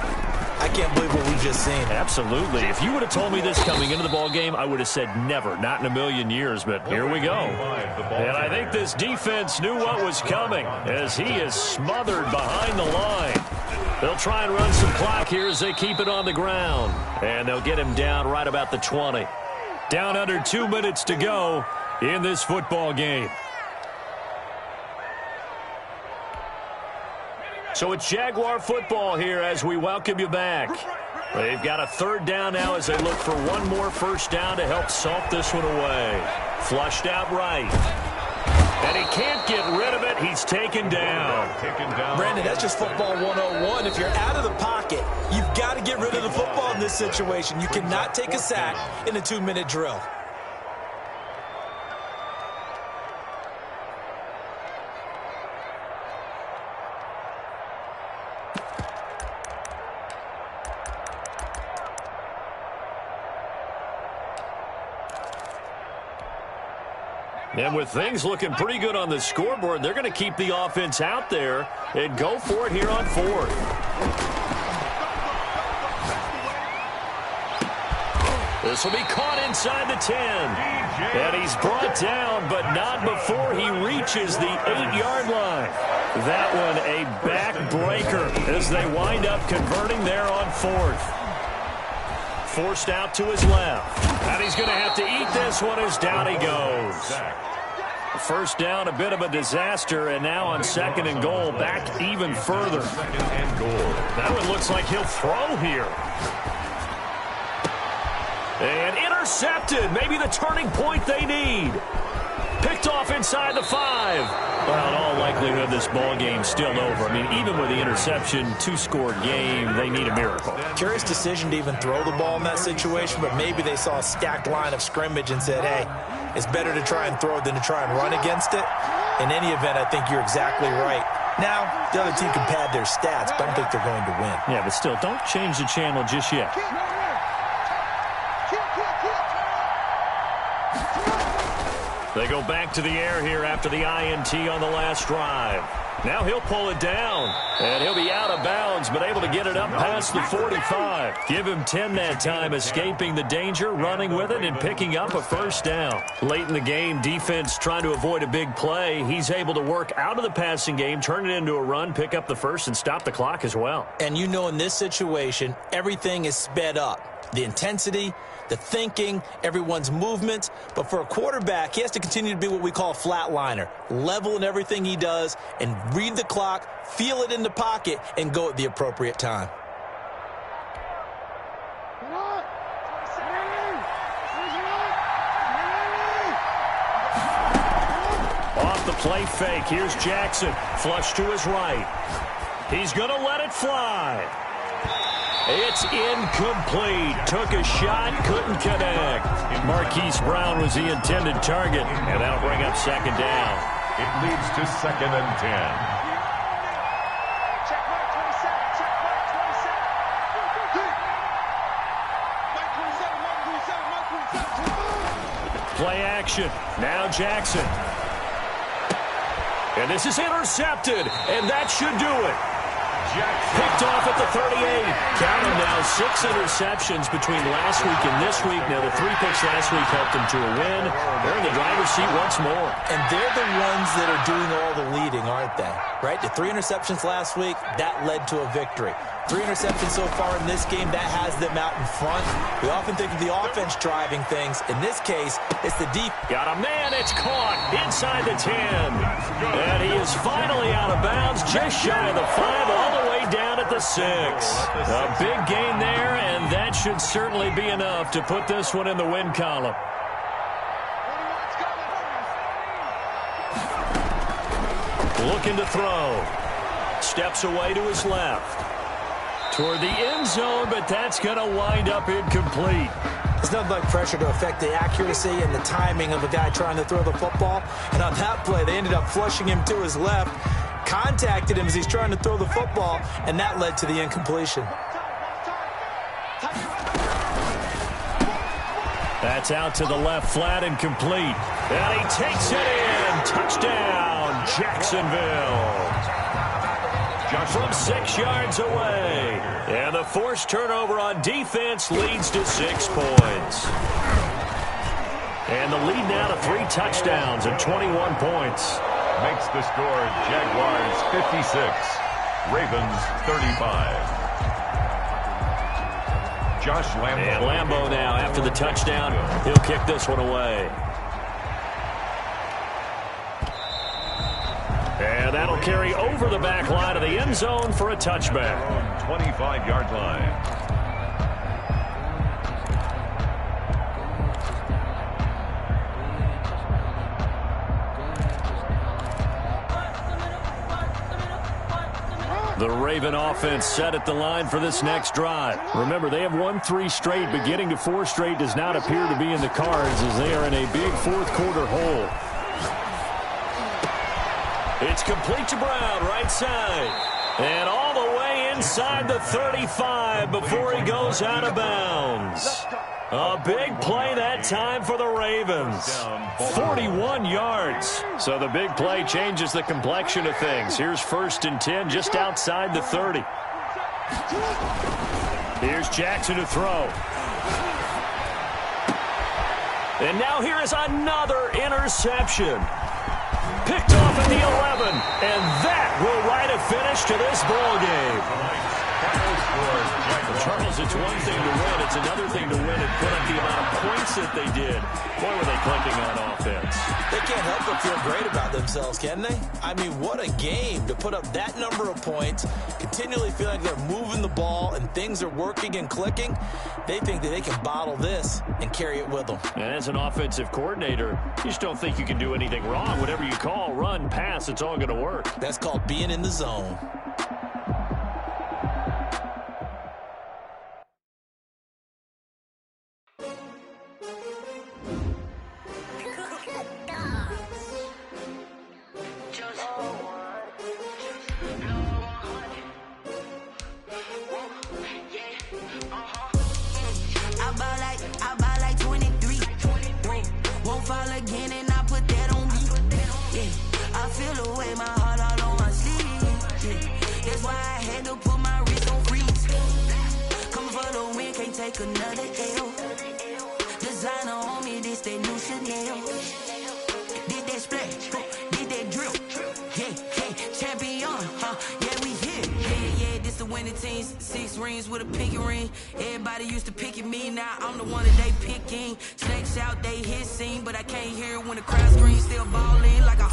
I can't believe what we've just seen. Absolutely. If you would have told me this coming into the ball game, I would have said never, not in a million years. But here we go. And I think this defense knew what was coming as he is smothered behind the line. They'll try and run some clock here as they keep it on the ground. And they'll get him down right about the 20. Down under 2 minutes to go in this football game. So it's Jaguar football here as we welcome you back. They've got a 3rd down now as they look for one more first down to help salt this one away. Flushed out right. And he can't get rid of it. He's taken down. Brandon, that's just football 101. If you're out of the pocket, you've got to get rid of the football in this situation. You cannot take a sack in a 2-minute drill. And with things looking pretty good on the scoreboard, they're going to keep the offense out there and go for it here on 4th. This will be caught inside the 10. And he's brought down, but not before he reaches the 8-yard line. That one a backbreaker as they wind up converting there on 4th. Forced out to his left. And he's going to have to eat this one as down he goes. First down, a bit of a disaster, and now on 2nd and goal, back even further. That one looks like he'll throw here. And intercepted, maybe the turning point they need. Picked off inside the 5. Well, in all likelihood, this ball game's still over. I mean, even with the interception, 2-score game, they need a miracle. Curious decision to even throw the ball in that situation, but maybe they saw a stacked line of scrimmage and said, hey, it's better to try and throw it than to try and run against it. In any event, I think you're exactly right. Now, the other team can pad their stats, but I don't think they're going to win. Yeah, but still, don't change the channel just yet. They go back to the air here after the INT on the last drive. Now he'll pull it down, and he'll be out of bounds, but able to get it up past the 45. Give him 10 that time, escaping the danger, running with it, and picking up a first down. Late in the game, defense trying to avoid a big play. He's able to work out of the passing game, turn it into a run, pick up the first, and stop the clock as well. And you know in this situation, everything is sped up. The intensity, the thinking, everyone's movement. But for a quarterback, he has to continue to be what we call a flatliner. Level in everything he does and read the clock, feel it in the pocket, and go at the appropriate time. Off the play fake, here's Jackson. Flush to his right. He's going to let it fly. It's incomplete. Took a shot, couldn't connect. Marquise Brown was the intended target, and that'll bring up 2nd down. It leads to 2nd and 10. Play action. Now Jackson. And this is intercepted, and that should do it. Picked off at the 38. Count them now, 6 interceptions between last week and this week. Now, the 3 picks last week helped them to a win. They're in the driver's seat once more. And they're the ones that are doing all the leading, aren't they? Right? The 3 interceptions last week, that led to a victory. 3 interceptions so far in this game, that has them out in front. We often think of the offense driving things. In this case, it's the deep. Got a man, it's caught inside the 10. And he is finally out of bounds, just shy of the 5, all the way down at the 6. A big gain there, and that should certainly be enough to put this one in the win column. Looking to throw. Steps away to his left. Toward the end zone, but that's going to wind up incomplete. There's nothing like pressure to affect the accuracy and the timing of a guy trying to throw the football. And on that play, they ended up flushing him to his left, contacted him as he's trying to throw the football, and that led to the incompletion. That's out to the left, flat and complete. And he takes it in. Touchdown, Jacksonville. From 6 yards away. And the forced turnover on defense leads to 6 points. And the lead now to 3 touchdowns and 21 points. Makes the score Jaguars 56, Ravens 35. Josh Lambo. And Lambo now, after the touchdown, he'll kick this one away. And that'll carry over the back line of the end zone for a touchback. 25-yard line. The Raven offense set at the line for this next drive. Remember, they have won 3 straight, but getting to 4 straight does not appear to be in the cards as they are in a big fourth-quarter hole. It's complete to Brown, right side. And all the way inside the 35 before he goes out of bounds. A big play that time for the Ravens. 41 yards. So the big play changes the complexion of things. Here's 1st and 10 just outside the 30. Here's Jackson to throw. And now here is another interception. Picked off at the 11, and that will write a finish to this ball game. Charles, it's one thing to win. It's another thing to win and put up the amount of points that they did. Boy, were they clicking on offense. They can't help but feel great about themselves, can they? I mean, what a game to put up that number of points, continually feeling like they're moving the ball and things are working and clicking. They think that they can bottle this and carry it with them. And as an offensive coordinator, you just don't think you can do anything wrong. Whatever you call, run, pass, it's all going to work. That's called being in the zone. With a pinky ring, everybody used to pick at me. Now I'm the one that they picking. Snakes out, they hit scene, but I can't hear it when the crowd screams. Still balling like a